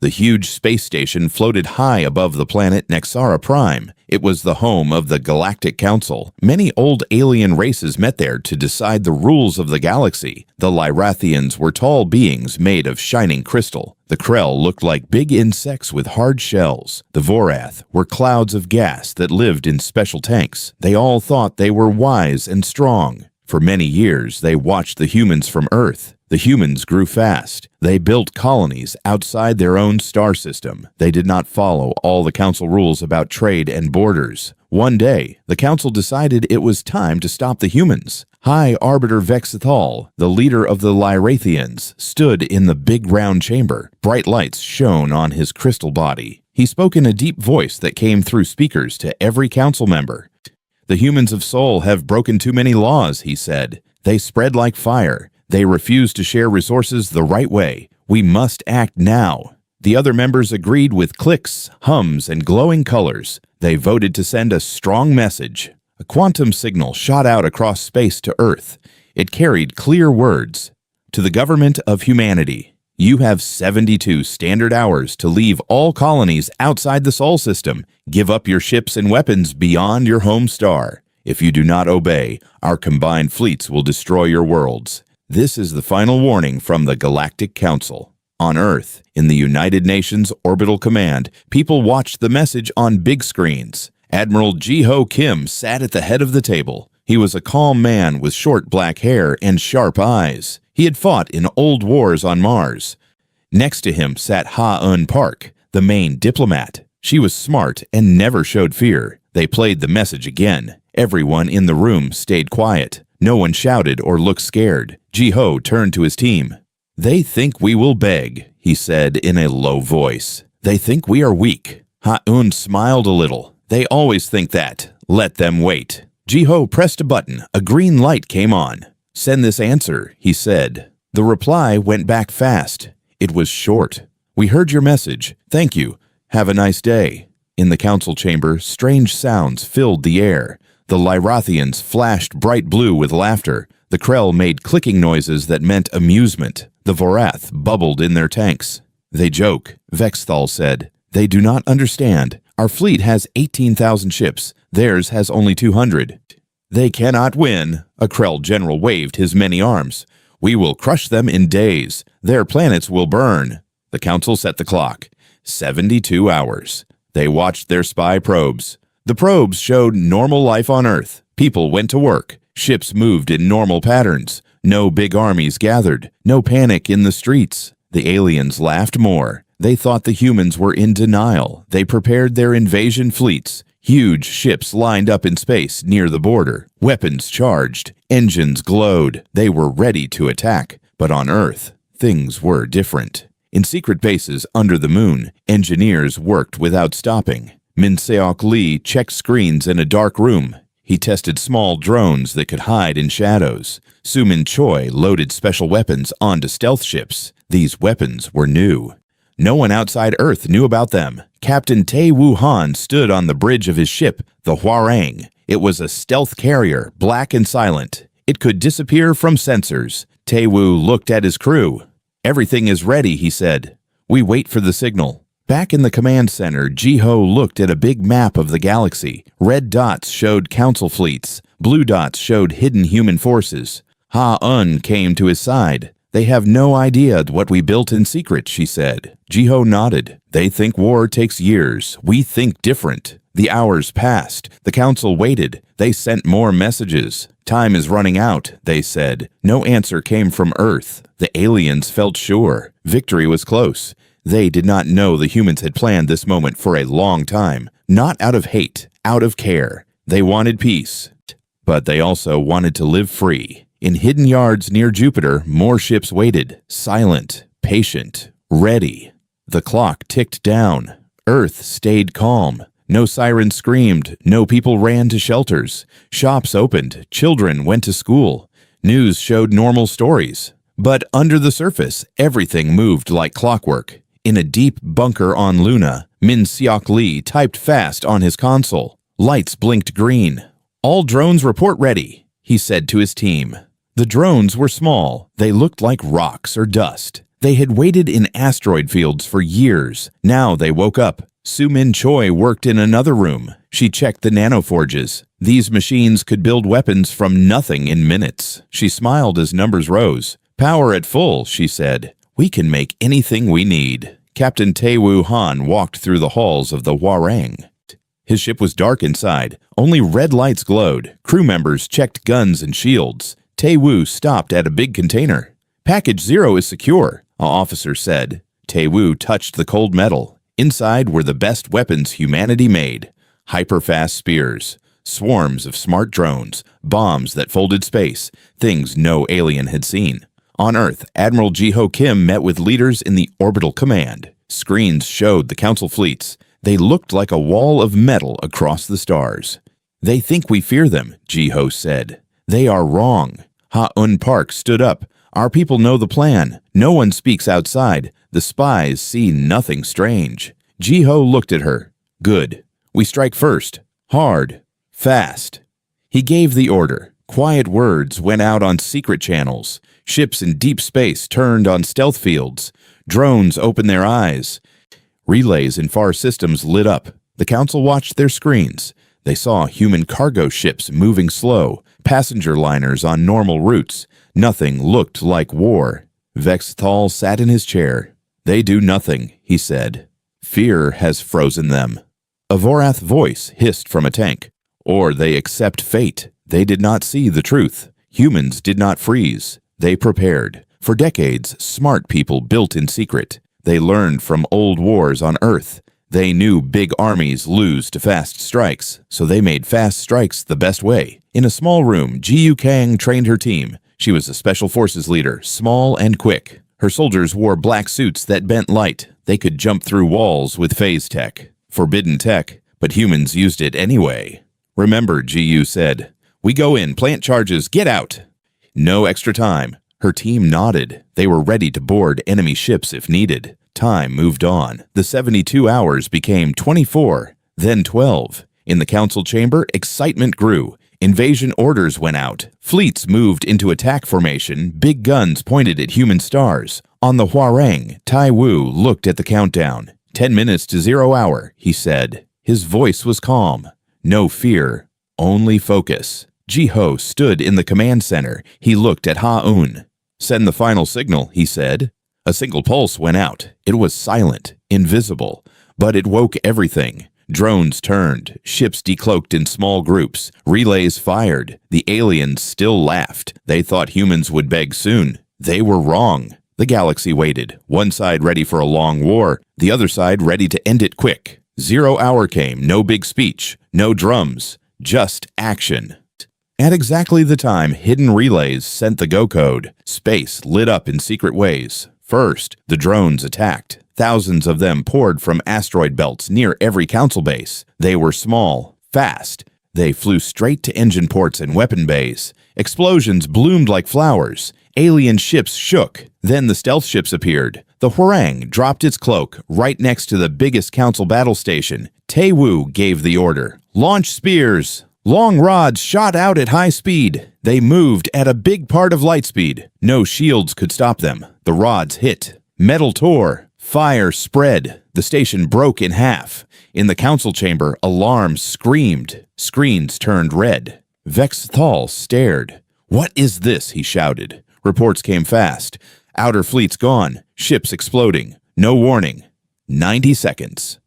The huge space station floated high above the planet Nexara Prime. It was the home of the Galactic Council. Many old alien races met there to decide the rules of the galaxy. The Lyrathians were tall beings made of shining crystal. The Krell looked like big insects with hard shells. The Vorath were clouds of gas that lived in special tanks. They all thought they were wise and strong. For many years, they watched the humans from Earth. The humans grew fast. They built colonies outside their own star system. They did not follow all the council rules about trade and borders. One day, the council decided it was time to stop the humans. High Arbiter Vexithal, the leader of the Lyrathians, stood in the big round chamber. Bright lights shone on his crystal body. He spoke in a deep voice that came through speakers to every council member. "The humans of Sol have broken too many laws," he said. "They spread like fire. They refuse to share resources the right way. We must act now." The other members agreed with clicks, hums, and glowing colors. They voted to send a strong message. A quantum signal shot out across space to Earth. It carried clear words. "To the government of humanity, you have 72 standard hours to leave all colonies outside the Sol system. Give up your ships and weapons beyond your home star. If you do not obey, our combined fleets will destroy your worlds. This is the final warning from the Galactic Council." On Earth, in the United Nations Orbital Command, people watched the message on big screens. Admiral Ji-Ho Kim sat at the head of the table. He was a calm man with short black hair and sharp eyes. He had fought in old wars on Mars. Next to him sat Ha-Un Park, the main diplomat. She was smart and never showed fear. They played the message again. Everyone in the room stayed quiet. No one shouted or looked scared. Ji-Ho turned to his team. "They think we will beg," he said in a low voice. "They think we are weak." Ha-Un smiled a little. "They always think that. Let them wait." Ji-Ho pressed a button. A green light came on. "Send this answer," he said. The reply went back fast. It was short. "We heard your message. Thank you. Have a nice day." In the council chamber, strange sounds filled the air. The Lyrathians flashed bright blue with laughter. The Krell made clicking noises that meant amusement. The Vorath bubbled in their tanks. "They joke," Vexthal said. "They do not understand. Our fleet has 18,000 ships. Theirs has only 200. They cannot win." A Krell general waved his many arms. "We will crush them in days. Their planets will burn." The council set the clock. 72 hours. They watched their spy probes. The probes showed normal life on Earth. People went to work. Ships moved in normal patterns. No big armies gathered. No panic in the streets. The aliens laughed more. They thought the humans were in denial. They prepared their invasion fleets. Huge ships lined up in space near the border. Weapons charged. Engines glowed. They were ready to attack. But on Earth, things were different. In secret bases under the moon, engineers worked without stopping. Min Seok Lee checked screens in a dark room. He tested small drones that could hide in shadows. Sumin Choi loaded special weapons onto stealth ships. These weapons were new. No one outside Earth knew about them. Captain Tae Woo Han stood on the bridge of his ship, the Hwarang. It was a stealth carrier, black and silent. It could disappear from sensors. Tae Woo looked at his crew. "Everything is ready," he said. "We wait for the signal." Back in the command center, Ji-Ho looked at a big map of the galaxy. Red dots showed council fleets. Blue dots showed hidden human forces. Ha-Un came to his side. "They have no idea what we built in secret," she said. Ji-Ho nodded. "They think war takes years. We think different." The hours passed. The council waited. They sent more messages. "Time is running out," they said. No answer came from Earth. The aliens felt sure. Victory was close. They did not know the humans had planned this moment for a long time. Not out of hate, out of care. They wanted peace. But they also wanted to live free. In hidden yards near Jupiter, more ships waited. Silent, patient, ready. The clock ticked down. Earth stayed calm. No sirens screamed. No people ran to shelters. Shops opened. Children went to school. News showed normal stories. But under the surface, everything moved like clockwork. In a deep bunker on Luna, Min Seok Lee typed fast on his console. Lights blinked green. "All drones report ready," he said to his team. The drones were small. They looked like rocks or dust. They had waited in asteroid fields for years. Now they woke up. Su-Min Choi worked in another room. She checked the nanoforges. These machines could build weapons from nothing in minutes. She smiled as numbers rose. "Power at full," she said. "We can make anything we need." Captain Tae-Woo Han walked through the halls of the Hwarang. His ship was dark inside. Only red lights glowed. Crew members checked guns and shields. Tae-Woo stopped at a big container. "Package 0 is secure," an officer said. Tae-Woo touched the cold metal. Inside were the best weapons humanity made. Hyper-fast spears, swarms of smart drones, bombs that folded space, things no alien had seen. On Earth, Admiral Ji-Ho Kim met with leaders in the Orbital Command. Screens showed the Council fleets. They looked like a wall of metal across the stars. "They think we fear them," Ji-Ho said. "They are wrong." Ha-Un Park stood up. "Our people know the plan. No one speaks outside. The spies see nothing strange." Ji-Ho looked at her. "Good. We strike first. Hard. Fast." He gave the order. Quiet words went out on secret channels. Ships in deep space turned on stealth fields. Drones opened their eyes. Relays in far systems lit up. The Council watched their screens. They saw human cargo ships moving slow, passenger liners on normal routes. Nothing looked like war. Vex Thal sat in his chair. "They do nothing," he said. "Fear has frozen them." A Vorath voice hissed from a tank. "Or they accept fate." They did not see the truth. Humans did not freeze. They prepared. For decades, smart people built in secret. They learned from old wars on Earth. They knew big armies lose to fast strikes, so they made fast strikes the best way. In a small room, Ji-Yu Kang trained her team. She was a special forces leader, small and quick. Her soldiers wore black suits that bent light. They could jump through walls with phase tech. Forbidden tech, but humans used it anyway. "Remember," Ji-Yu said. "We go in, plant charges, get out." No extra time. Her team nodded. They were ready to board enemy ships if needed. Time moved on. The 72 hours became 24, then 12. In the Council chamber, excitement grew. Invasion orders went out. Fleets moved into attack formation. Big guns pointed at human stars. On the Hwarang, Tai-Wu looked at the countdown. 10 minutes to 0 hour, he said. His voice was calm. No fear, only focus. Ji-Ho stood in the command center. He looked at Ha-Un. "Send the final signal," he said. A single pulse went out. It was silent, invisible, but it woke everything. Drones turned, ships decloaked in small groups, relays fired. The aliens still laughed. They thought humans would beg soon. They were wrong. The galaxy waited, one side ready for a long war, the other side ready to end it quick. 0 hour came, no big speech, no drums, just action. At exactly the time hidden relays sent the go code, space lit up in secret ways. First, the drones attacked. Thousands of them poured from asteroid belts near every council base. They were small, fast. They flew straight to engine ports and weapon bays. Explosions bloomed like flowers. Alien ships shook. Then the stealth ships appeared. The Hwarang dropped its cloak right next to the biggest council battle station. Tae-Woo gave the order. "Launch spears!" Long rods shot out at high speed. They moved at a big part of light speed. No shields could stop them. The rods hit. Metal tore. Fire spread. The station broke in half. In the council chamber, alarms screamed. Screens turned red. Vex Thal stared. "What is this?" he shouted. Reports came fast. Outer fleets gone. Ships exploding. No warning. 90 seconds.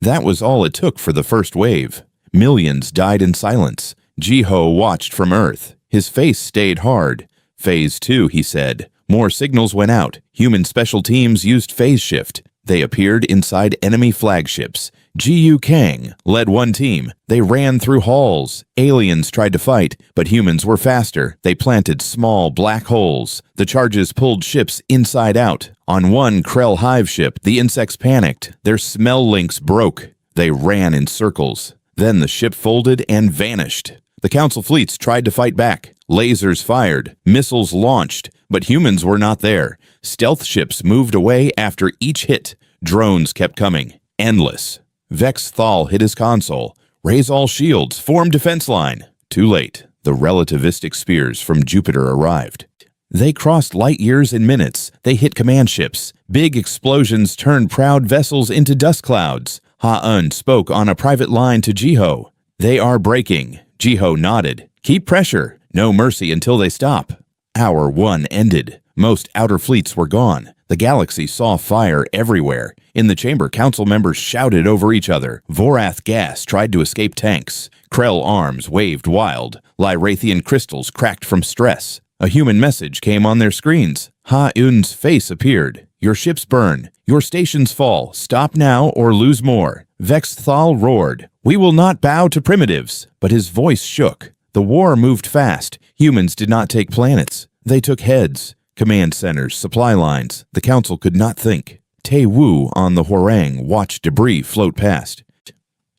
That was all it took for the first wave. Millions died in silence. Ji-Ho watched from Earth. His face stayed hard. Phase 2, he said. More signals went out. Human special teams used phase shift. They appeared inside enemy flagships. Ji-Yu Kang led one team. They ran through halls. Aliens tried to fight, but humans were faster. They planted small black holes. The charges pulled ships inside out. On one Krell Hive ship, the insects panicked. Their smell links broke. They ran in circles. Then the ship folded and vanished. The council fleets tried to fight back. Lasers fired. Missiles launched. But humans were not there. Stealth ships moved away after each hit. Drones kept coming. Endless. Vex Thal hit his console. "Raise all shields. Form defense line." Too late. The relativistic spears from Jupiter arrived. They crossed light years in minutes. They hit command ships. Big explosions turned proud vessels into dust clouds. Ha-Un spoke on a private line to Jiho. They are breaking. Jiho nodded. Keep pressure. No mercy until they stop. Hour 1 ended. Most outer fleets were gone. The galaxy saw fire everywhere. In the chamber, council members shouted over each other. Vorath gas tried to escape tanks. Krell arms waved wild. Lyrathian crystals cracked from stress. A human message came on their screens. Ha-Un's face appeared. Your ships burn. Your stations fall. Stop now or lose more. Vexthal roared. We will not bow to primitives. But his voice shook. The war moved fast. Humans did not take planets. They took heads. Command centers, supply lines. The council could not think. Te Wu on the Hwarang watched debris float past.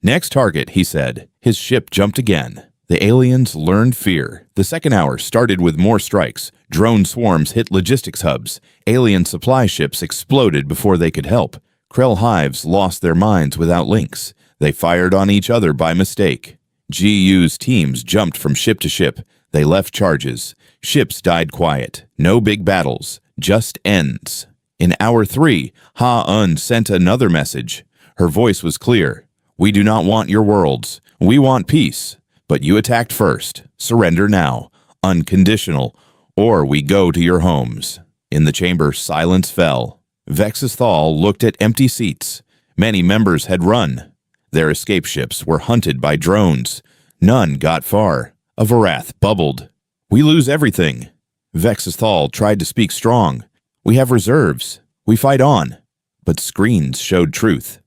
Next target, he said. His ship jumped again. The aliens learned fear. The second hour started with more strikes. Drone swarms hit logistics hubs. Alien supply ships exploded before they could help. Krell hives lost their minds without links. They fired on each other by mistake. GU's teams jumped from ship to ship. They left charges. Ships died quiet. No big battles. Just ends. In hour 3, Ha-Un sent another message. Her voice was clear. We do not want your worlds. We want peace. But you attacked first. Surrender now. Unconditional. Or we go to your homes. In the chamber, silence fell. Vexthal looked at empty seats. Many members had run. Their escape ships were hunted by drones. None got far. A Vorath bubbled. We lose everything. Vexthal tried to speak strong. We have reserves. We fight on. But screens showed truth.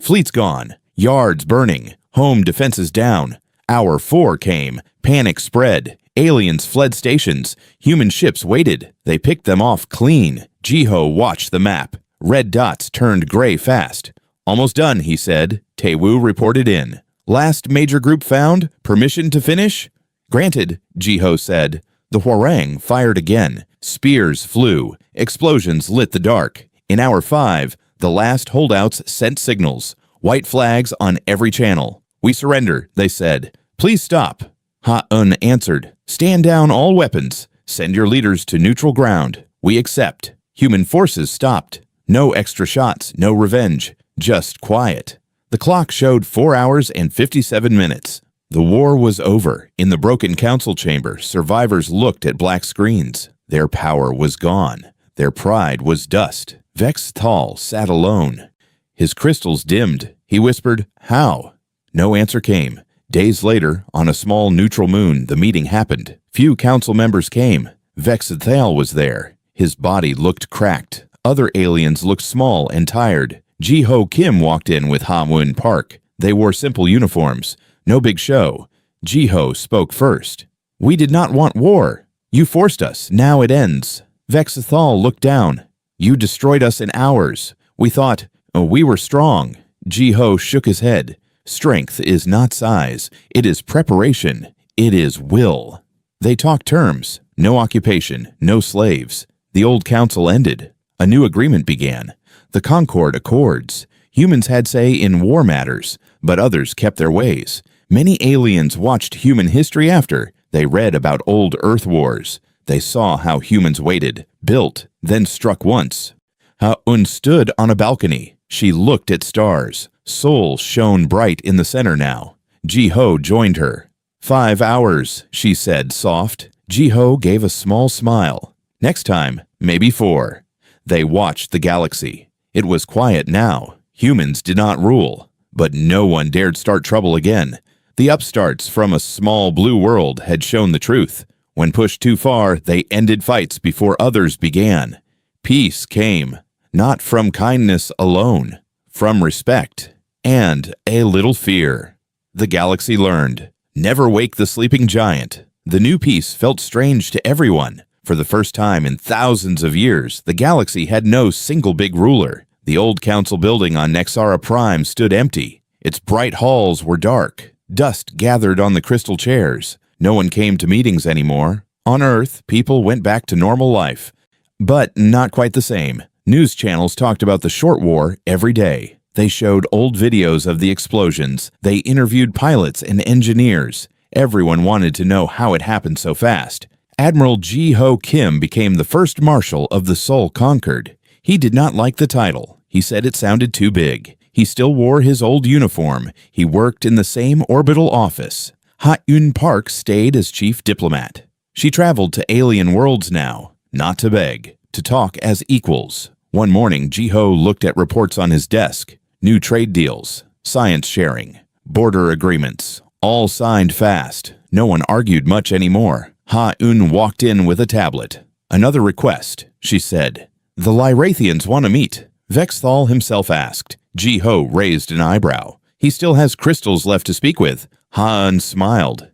Fleets gone. Yards burning. Home defenses down. Hour 4 came. Panic spread. Aliens fled stations. Human ships waited. They picked them off clean. Jiho watched the map. Red dots turned gray fast. Almost done, he said. Te Wu reported in. Last major group found? Permission to finish? Granted, Jiho said. The Hwarang fired again. Spears flew. Explosions lit the dark. In hour 5, the last holdouts sent signals. White flags on every channel. We surrender, they said. Please stop. Ha-Un answered. Stand down all weapons. Send your leaders to neutral ground. We accept. Human forces stopped. No extra shots, no revenge. Just quiet. The clock showed 4 hours and 57 minutes. The war was over. In the broken council chamber, survivors looked at black screens. Their power was gone. Their pride was dust. Vexthal sat alone. His crystals dimmed. He whispered, How? No answer came. Days later, on a small neutral moon, the meeting happened. Few council members came. Vexthal was there. His body looked cracked. Other aliens looked small and tired. Jiho Kim walked in with Ha-Mun Park. They wore simple uniforms. No big show. Jiho spoke first. We did not want war. You forced us. Now it ends. Vexthal looked down. You destroyed us in hours. We thought, we were strong. Jiho shook his head. Strength is not size. It is preparation. It is will. They talked terms. No occupation. No slaves. The old council ended. A new agreement began. The Concord Accords. Humans had say in war matters, but others kept their ways. Many aliens watched human history after. They read about old Earth wars. They saw how humans waited, built, then struck once. Ha-Un stood on a balcony. She looked at stars. Sol shone bright in the center now. Jiho joined her. 5 hours, she said, soft. Jiho gave a small smile. Next time, maybe 4. They watched the galaxy. It was quiet now. Humans did not rule. But no one dared start trouble again. The upstarts from a small blue world had shown the truth. When pushed too far, they ended fights before others began. Peace came, not from kindness alone, from respect and a little fear. The galaxy learned. Never wake the sleeping giant. The new peace felt strange to everyone. For the first time in thousands of years, the galaxy had no single big ruler. The old council building on Nexara Prime stood empty. Its bright halls were dark. Dust gathered on the crystal chairs. No one came to meetings anymore. On Earth, people went back to normal life. But not quite the same. News channels talked about the Short War every day. They showed old videos of the explosions. They interviewed pilots and engineers. Everyone wanted to know how it happened so fast. Admiral Ji-Ho Kim became the first marshal of the Seoul Conquered. He did not like the title. He said it sounded too big. He still wore his old uniform. He worked in the same orbital office. Ha-Eun Park stayed as chief diplomat. She traveled to alien worlds now, not to beg, to talk as equals. One morning, Ji-Ho looked at reports on his desk. New trade deals, science sharing, border agreements, all signed fast. No one argued much anymore. Ha-Eun walked in with a tablet. Another request, she said. The Lyrathians want to meet, Vexthal himself asked. Ji-Ho raised an eyebrow. He still has crystals left to speak with. Han smiled.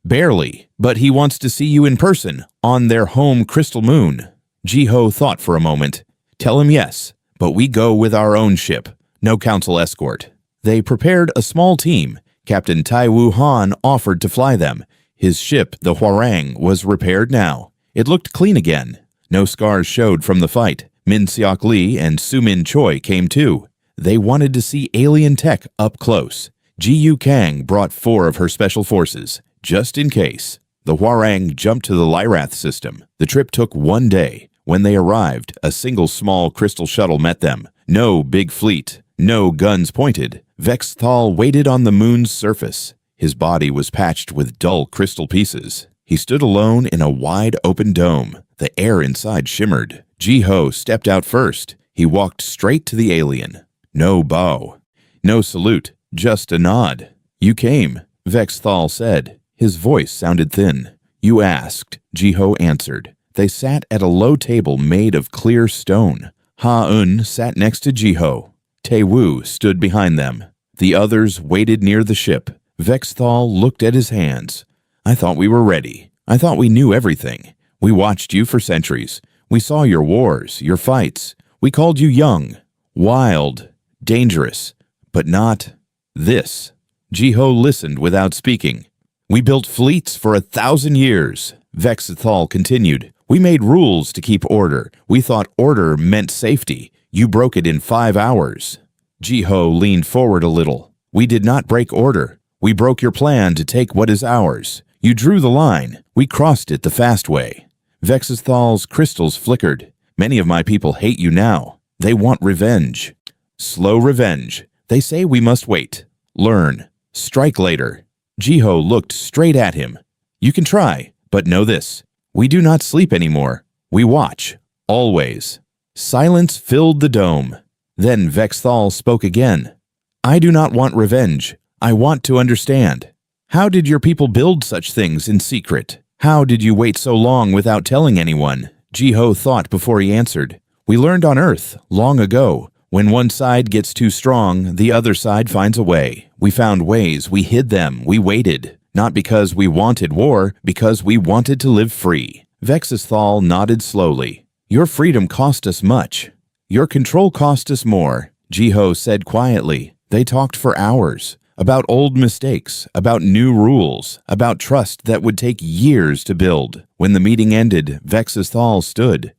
Barely, but he wants to see you in person, on their home crystal moon. Ji-Ho thought for a moment. Tell him yes, but we go with our own ship. No council escort. They prepared a small team. Captain Tai-Woo Han offered to fly them. His ship, the Hwarang, was repaired now. It looked clean again. No scars showed from the fight. Min Seok Lee and Soo-Min Choi came too. They wanted to see alien tech up close. Ji-Yu Kang brought 4 of her special forces, just in case. The Hwarang jumped to the Lyrath system. The trip took 1 day. When they arrived, a single small crystal shuttle met them. No big fleet, no guns pointed. Vexthal waited on the moon's surface. His body was patched with dull crystal pieces. He stood alone in a wide open dome. The air inside shimmered. Ji-Ho stepped out first. He walked straight to the alien. No bow. No salute. Just a nod. You came, Vexthal said. His voice sounded thin. You asked, Ji-Ho answered. They sat at a low table made of clear stone. Ha-Eun sat next to Ji-Ho. Tae-Woo stood behind them. The others waited near the ship. Vexthal looked at his hands. I thought we were ready. I thought we knew everything. We watched you for centuries. We saw your wars, your fights. We called you young, wild, dangerous, but not this. Ji-Ho listened without speaking. We built fleets for 1,000 years, Vexthal continued. We made rules to keep order. We thought order meant safety. You broke it in 5 hours. Ji-Ho leaned forward a little. We did not break order. We broke your plan to take what is ours. You drew the line. We crossed it the fast way. Vexthal's crystals flickered. Many of my people hate you now. They want revenge. Slow revenge. They say we must wait. Learn. Strike later. Ji-Ho looked straight at him. You can try, but know this. We do not sleep anymore. We watch. Always. Silence filled the dome. Then Vexthal spoke again. I do not want revenge. I want to understand. How did your people build such things in secret? How did you wait so long without telling anyone? Ji-Ho thought before he answered. We learned on Earth, long ago. When one side gets too strong, the other side finds a way. We found ways, we hid them, we waited. Not because we wanted war, because we wanted to live free. Vexthal nodded slowly. Your freedom cost us much. Your control cost us more, Ji-Ho said quietly. They talked for hours. About old mistakes, about new rules, about trust that would take years to build. When the meeting ended, Vexthal stood.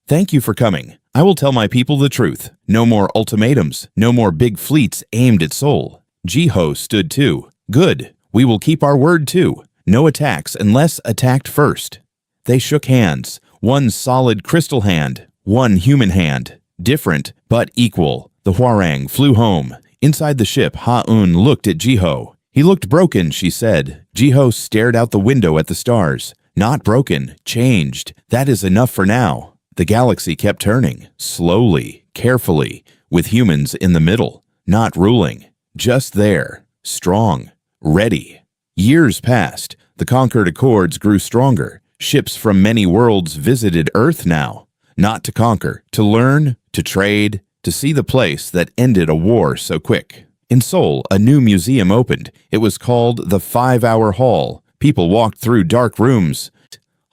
Thank you for coming. I will tell my people the truth. No more ultimatums, no more big fleets aimed at Seoul. Ji-Ho stood too. Good. We will keep our word too. No attacks unless attacked first. They shook hands. One solid crystal hand, one human hand. Different, but equal. The Hwarang flew home. Inside the ship, Ha-Eun looked at Ji-Ho. He looked broken, she said. Ji-Ho stared out the window at the stars. Not broken, changed. That is enough for now. The galaxy kept turning, slowly, carefully, with humans in the middle, not ruling. Just there, strong, ready. Years passed. The conquered accords grew stronger. Ships from many worlds visited Earth now. Not to conquer, to learn, to trade, to see the place that ended a war so quick. In Seoul, a new museum opened. It was called the 5-Hour Hall. People walked through dark rooms.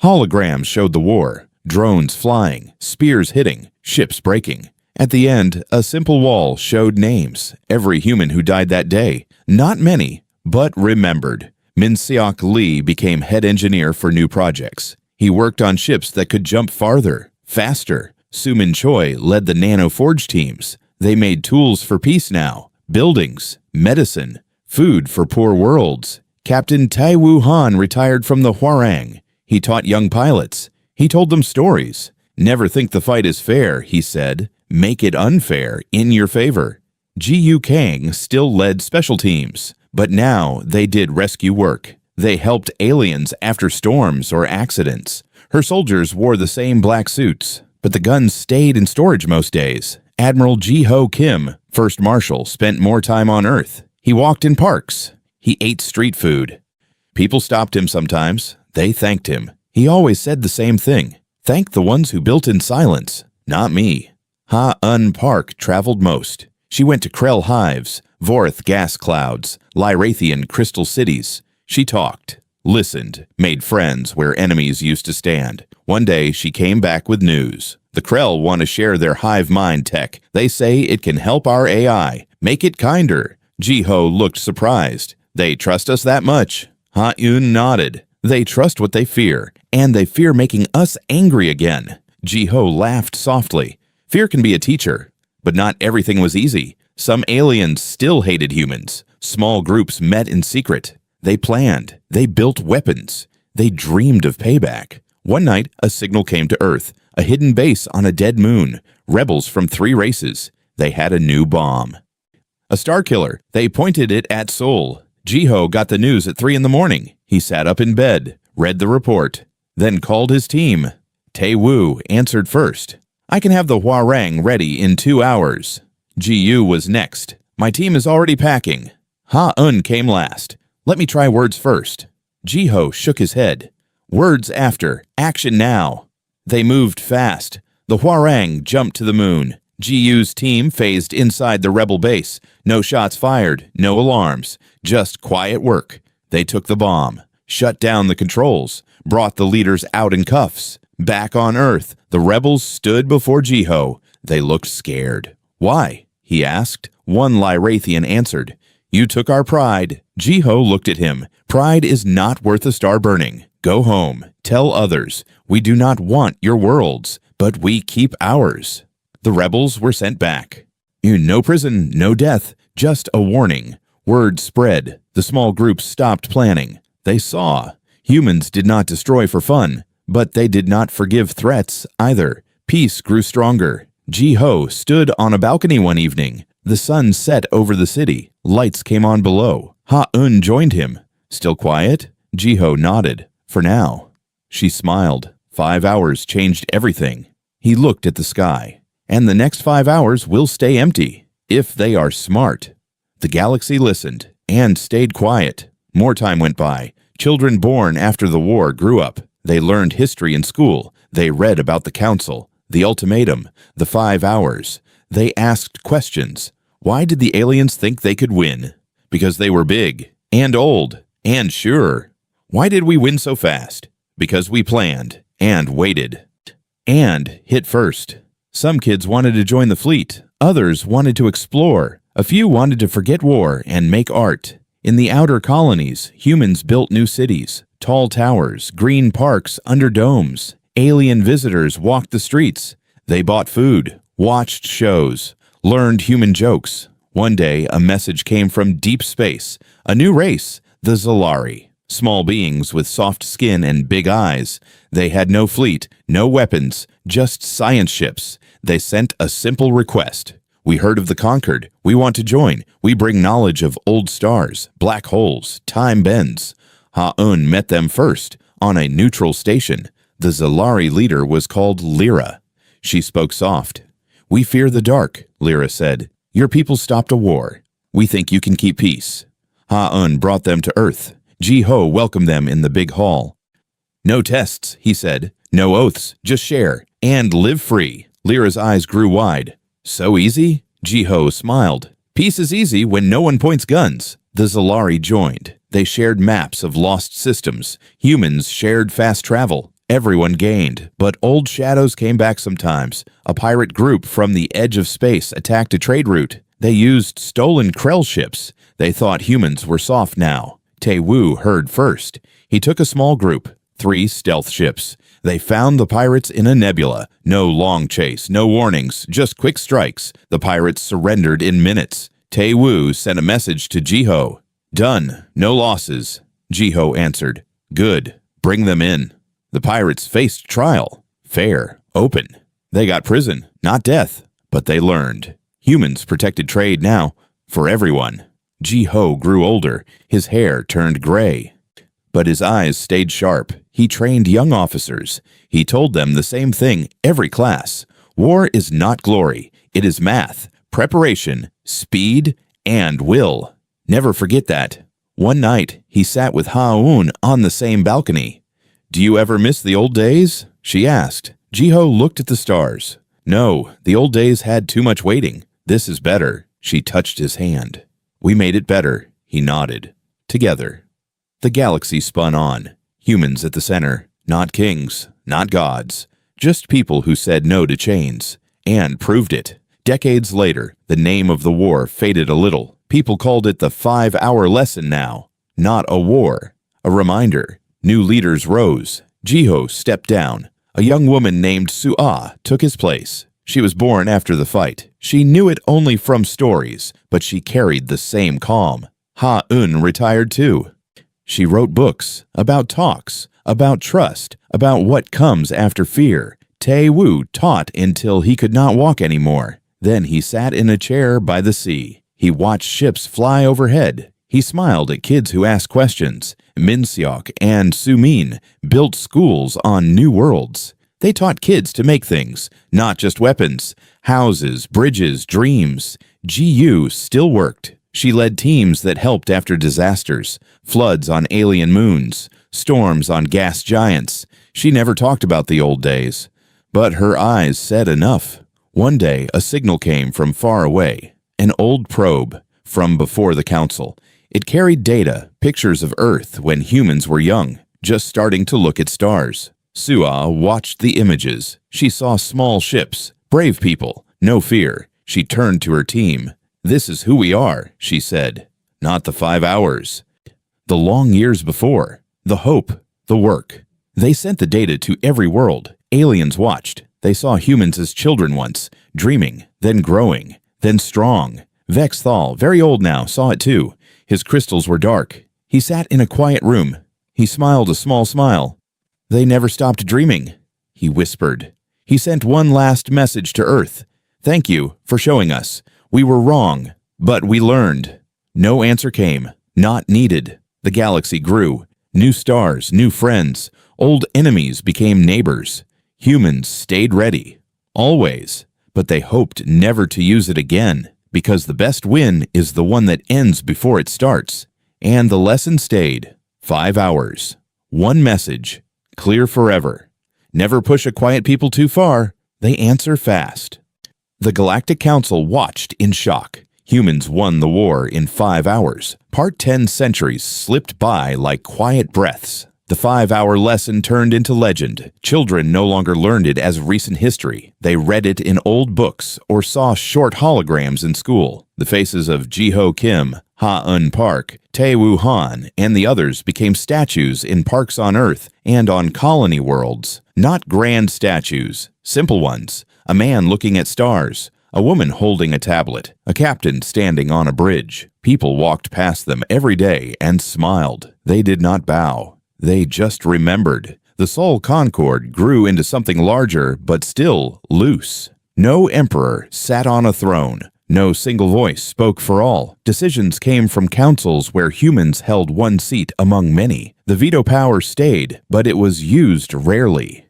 Holograms showed the war. Drones flying, spears hitting, ships breaking. At the end, a simple wall showed names. Every human who died that day. Not many, but remembered. Min Seok Lee became head engineer for new projects. He worked on ships that could jump farther, faster. Soo-Min Choi led the nanoforge teams. They made tools for peace now, buildings, medicine, food for poor worlds. Captain Tai-Woo Han retired from the Hwarang. He taught young pilots. He told them stories. Never think the fight is fair, he said. Make it unfair in your favor. Ji Kang still led special teams, but now they did rescue work. They helped aliens after storms or accidents. Her soldiers wore the same black suits, but the guns stayed in storage most days. Admiral Ji-ho Kim, First Marshal, spent more time on Earth. He walked in parks. He ate street food. People stopped him sometimes. They thanked him. He always said the same thing. Thank the ones who built in silence, not me. Ha-Un Park traveled most. She went to Krell hives, Vorth gas clouds, Lyrathian crystal cities. She talked, listened, made friends where enemies used to stand. One day she came back with news. The Krell want to share their hive mind tech. They say it can help our AI, make it kinder. Ji-ho looked surprised. They trust us that much? Ha-Un nodded. They trust what they fear, and they fear making us angry again. Ji-ho laughed softly. Fear can be a teacher, but not everything was easy. Some aliens still hated humans. Small groups met in secret. They planned. They built weapons. They dreamed of payback. One night, a signal came to Earth, a hidden base on a dead moon. Rebels from 3 races. They had a new bomb. A star killer. They pointed it at Seoul. Ji-ho got the news at 3 in the morning. He sat up in bed, read the report, then called his team. Tae-woo answered first. I can have the Hwarang ready in 2 hours. Ji-yu was next. My team is already packing. Ha-Un came last. Let me try words first. Ji-ho shook his head. Words after. Action now. They moved fast. The Hwarang jumped to the moon. Ji-yu's team phased inside the rebel base. No shots fired, no alarms, just quiet work. They took the bomb, shut down the controls, brought the leaders out in cuffs. Back on Earth, the rebels stood before Ji-ho. They looked scared. Why? He asked. One Lyrathian answered. You took our pride. Ji-ho looked at him. Pride is not worth a star burning. Go home. Tell others. We do not want your worlds, but we keep ours. The rebels were sent back. No prison, no death, just a warning. Word spread. The small group stopped planning. They saw. Humans did not destroy for fun, but they did not forgive threats either. Peace grew stronger. Ji-ho stood on a balcony one evening. The sun set over the city. Lights came on below. Ha-Un joined him. Still quiet? Ji-ho nodded. For now. She smiled. 5 hours changed everything. He looked at the sky. And the next 5 hours will stay empty, if they are smart. The galaxy listened, and stayed quiet. More time went by. Children born after the war grew up. They learned history in school. They read about the council, the ultimatum, the 5 hours. They asked questions. Why did the aliens think they could win? Because they were big, and old, and sure. Why did we win so fast? Because we planned, and waited, and hit first. Some kids wanted to join the fleet. Others wanted to explore. A few wanted to forget war and make art. In the outer colonies, humans built new cities, tall towers, green parks under domes. Alien visitors walked the streets. They bought food, watched shows, learned human jokes. One day, a message came from deep space, a new race, the Zalari. Small beings with soft skin and big eyes. They had no fleet, no weapons, just science ships. They sent a simple request. We heard of the conquered. We want to join. We bring knowledge of old stars, black holes, time bends. Ha-Un met them first, on a neutral station. The Zalari leader was called Lyra. She spoke soft. We fear the dark, Lyra said. Your people stopped a war. We think you can keep peace. Ha-Un brought them to Earth. Ji-ho welcomed them in the big hall. No tests, he said. No oaths, just share. And live free. Lyra's eyes grew wide. So easy? Ji-ho smiled. Peace is easy when no one points guns. The Zalari joined. They shared maps of lost systems. Humans shared fast travel. Everyone gained, but old shadows came back sometimes. A pirate group from the edge of space attacked a trade route. They used stolen Krell ships. They thought humans were soft now. Tae-woo heard first. He took a small group, 3 stealth ships. They found the pirates in a nebula. No long chase, no warnings, just quick strikes. The pirates surrendered in minutes. Tae-woo sent a message to Ji-ho. Done. No losses. Ji-ho answered. Good. Bring them in. The pirates faced trial. Fair, open. They got prison, not death. But they learned. Humans protected trade now, for everyone. Ji-Ho grew older. His hair turned gray. But his eyes stayed sharp. He trained young officers. He told them the same thing every class. War is not glory. It is math, preparation, speed, and will. Never forget that. One night, he sat with Ha-Un on the same balcony. "Do you ever miss the old days?" she asked. Ji-Ho looked at the stars. "No, the old days had too much waiting. This is better." She touched his hand. "We made it better," he nodded. Together. The galaxy spun on. Humans at the center. Not kings, not gods. Just people who said no to chains. And proved it. Decades later, the name of the war faded a little. People called it the 5-hour lesson now. Not a war. A reminder. New leaders rose. Ji-Ho stepped down. A young woman named Su-Ah took his place. She was born after the fight. She knew it only from stories, but she carried the same calm. Ha-Un retired too. She wrote books about talks, about trust, about what comes after fear. Tae-Woo taught until he could not walk anymore. Then he sat in a chair by the sea. He watched ships fly overhead. He smiled at kids who asked questions. Min-seok and Su-min built schools on new worlds. They taught kids to make things, not just weapons. Houses, bridges, dreams. Ji-Yu still worked. She led teams that helped after disasters. Floods on alien moons. Storms on gas giants. She never talked about the old days. But her eyes said enough. One day, a signal came from far away. An old probe from before the council. It carried data, pictures of Earth when humans were young, just starting to look at stars. Su-Ah watched the images. She saw small ships, brave people, no fear. She turned to her team. "This is who we are," she said. "Not the 5 hours. The long years before. The hope, the work." They sent the data to every world. Aliens watched. They saw humans as children once, dreaming, then growing, then strong. Vex Thal, very old now, saw it too. His crystals were dark. He sat in a quiet room. He smiled a small smile. "They never stopped dreaming," he whispered. He sent one last message to Earth. "Thank you for showing us. We were wrong, but we learned." No answer came. Not needed. The galaxy grew. New stars, new friends. Old enemies became neighbors. Humans stayed ready. Always. But they hoped never to use it again, because the best win is the one that ends before it starts. And the lesson stayed. 5 hours. One message. Clear forever. Never push a quiet people too far. They answer fast. The Galactic Council watched in shock. Humans won the war in 5 hours. Part 10 centuries slipped by like quiet breaths. The 5-hour lesson turned into legend. Children no longer learned it as recent history. They read it in old books or saw short holograms in school. The faces of Ji-Ho Kim, Ha-Un Park, Tae-Woo Han, and the others became statues in parks on Earth and on colony worlds. Not grand statues, simple ones. A man looking at stars. A woman holding a tablet. A captain standing on a bridge. People walked past them every day and smiled. They did not bow. They just remembered. The Sol Concord grew into something larger, but still loose. No emperor sat on a throne. No single voice spoke for all. Decisions came from councils where humans held one seat among many. The veto power stayed, but it was used rarely.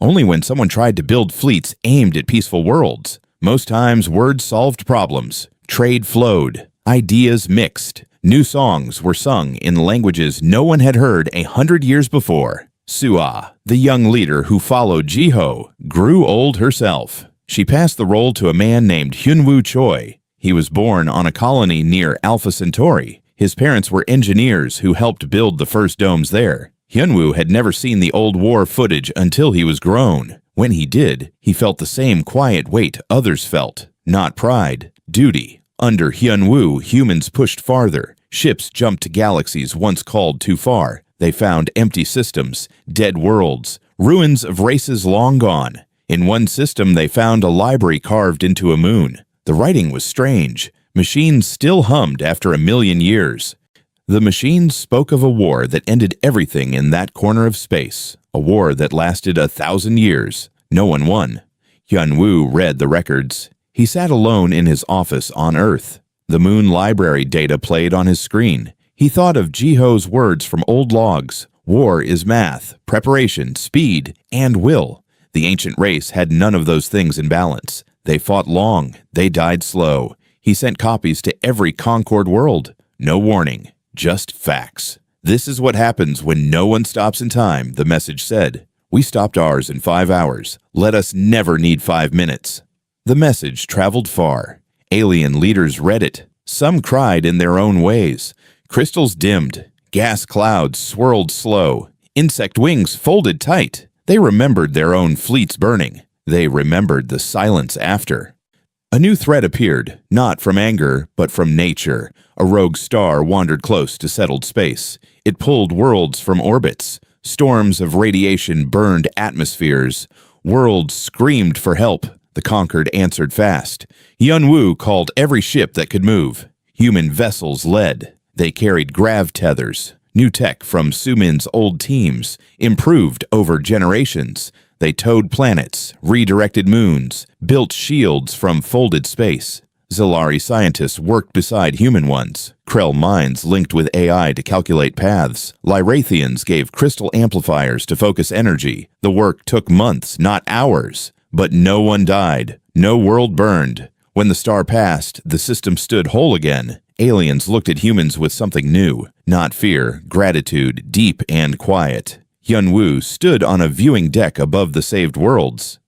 Only when someone tried to build fleets aimed at peaceful worlds. Most times, words solved problems. Trade flowed. Ideas mixed. New songs were sung in languages no one had heard 100 years before. Su-Ah, the young leader who followed Ji-Ho, grew old herself. She passed the role to a man named Hyun-Woo Choi. He was born on a colony near Alpha Centauri. His parents were engineers who helped build the first domes there. Hyun-Woo had never seen the old war footage until he was grown. When he did, he felt the same quiet weight others felt. Not pride, duty. Under Hyun-Woo, humans pushed farther. Ships jumped to galaxies once called too far. They found empty systems, dead worlds, ruins of races long gone. In one system, they found a library carved into a moon. The writing was strange. Machines still hummed after 1,000,000 years. The machines spoke of a war that ended everything in that corner of space, a war that lasted 1,000 years. No one won. Hyun-woo read the records. He sat alone in his office on Earth. The moon library data played on his screen. He thought of Jiho's words from old logs. War is math, preparation, speed, and will. The ancient race had none of those things in balance. They fought long. They died slow. He sent copies to every Concord world. No warning. Just facts. This is what happens when no one stops in time, the message said. We stopped ours in 5 hours. Let us never need 5 minutes. The message traveled far. Alien leaders read it. Some cried in their own ways. Crystals dimmed. Gas clouds swirled slow. Insect wings folded tight. They remembered their own fleets burning. They remembered the silence after. A new threat appeared, not from anger, but from nature. A rogue star wandered close to settled space. It pulled worlds from orbits. Storms of radiation burned atmospheres. Worlds screamed for help. The conquered answered fast. Hyun-woo called every ship that could move. Human vessels led. They carried grav tethers. New tech from Sumin's old teams, improved over generations. They towed planets, redirected moons, built shields from folded space. Zilari scientists worked beside human ones. Krell minds linked with AI to calculate paths. Lyrathians gave crystal amplifiers to focus energy. The work took months, not hours. But no one died. No world burned. When the star passed, the system stood whole again. Aliens looked at humans with something new. Not fear, gratitude, deep and quiet. Hyun-woo stood on a viewing deck above the saved worlds.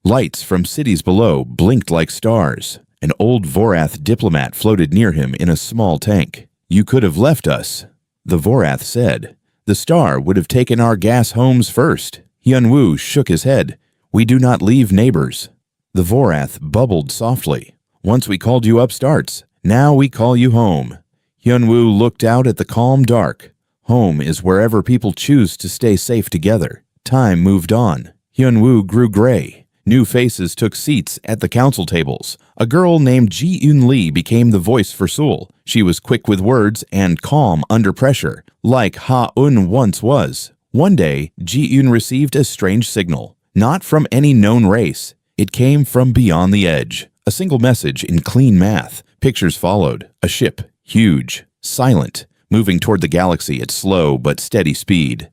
Lights from cities below blinked like stars. An old Vorath diplomat floated near him in a small tank. You could have left us, the Vorath said. The star would have taken our gas homes first. Hyun-woo shook his head. We do not leave neighbors. The Vorath bubbled softly. Once we called you upstarts. Now we call you home. Hyun-woo looked out at the calm dark. Home is wherever people choose to stay safe together. Time moved on. Hyun-woo grew gray. New faces took seats at the council tables. A girl named Ji-eun Lee became the voice for Seoul. She was quick with words and calm under pressure, like Ha-eun once was. One day, Ji-eun received a strange signal. Not from any known race. It came from beyond the edge. A single message in clean math. Pictures followed. A ship, huge, silent, moving toward the galaxy at slow but steady speed.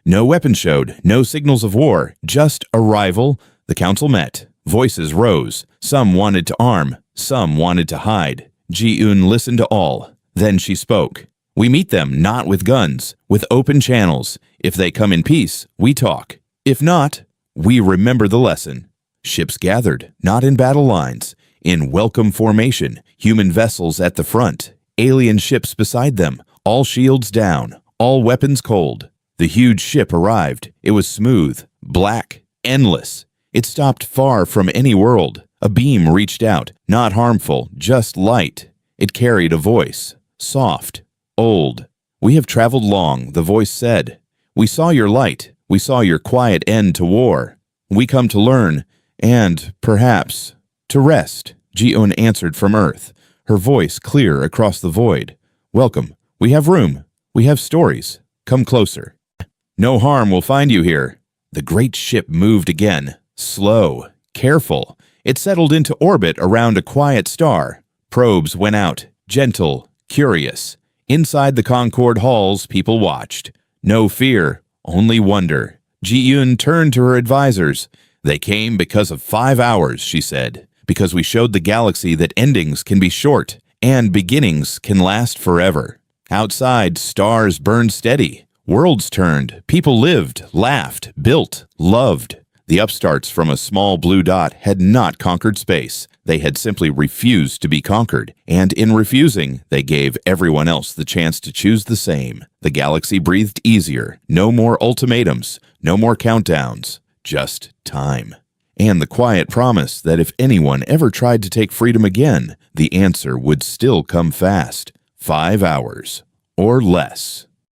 No weapons showed, no signals of war, just arrival. The council met. Voices rose. Some wanted to arm, some wanted to hide. Ji-eun listened to all. Then she spoke. We meet them not with guns, with open channels. If they come in peace, we talk. If not, we remember the lesson. Ships gathered, not in battle lines, in welcome formation, human vessels at the front, alien ships beside them, all shields down, all weapons cold. The huge ship arrived. It was smooth, black, endless. It stopped far from any world. A beam reached out, not harmful, just light. It carried a voice, soft, old. We have traveled long, the voice said. We saw your light. We saw your quiet end to war. We come to learn, and, perhaps, to rest. Ji-eun answered from Earth, her voice clear across the void. Welcome. We have room. We have stories. Come closer. No harm will find you here. The great ship moved again. Slow, careful. It settled into orbit around a quiet star. Probes went out, gentle, curious. Inside the Concord halls, people watched. No fear, only wonder. Ji-eun turned to her advisors. They came because of 5 hours, she said. Because we showed the galaxy that endings can be short and beginnings can last forever. Outside, stars burned steady. Worlds turned. People lived, laughed, built, loved. The upstarts from a small blue dot had not conquered space. They had simply refused to be conquered, and in refusing, they gave everyone else the chance to choose the same. The galaxy breathed easier. No more ultimatums, no more countdowns, just time. And the quiet promise that if anyone ever tried to take freedom again, the answer would still come fast. 5 hours or less.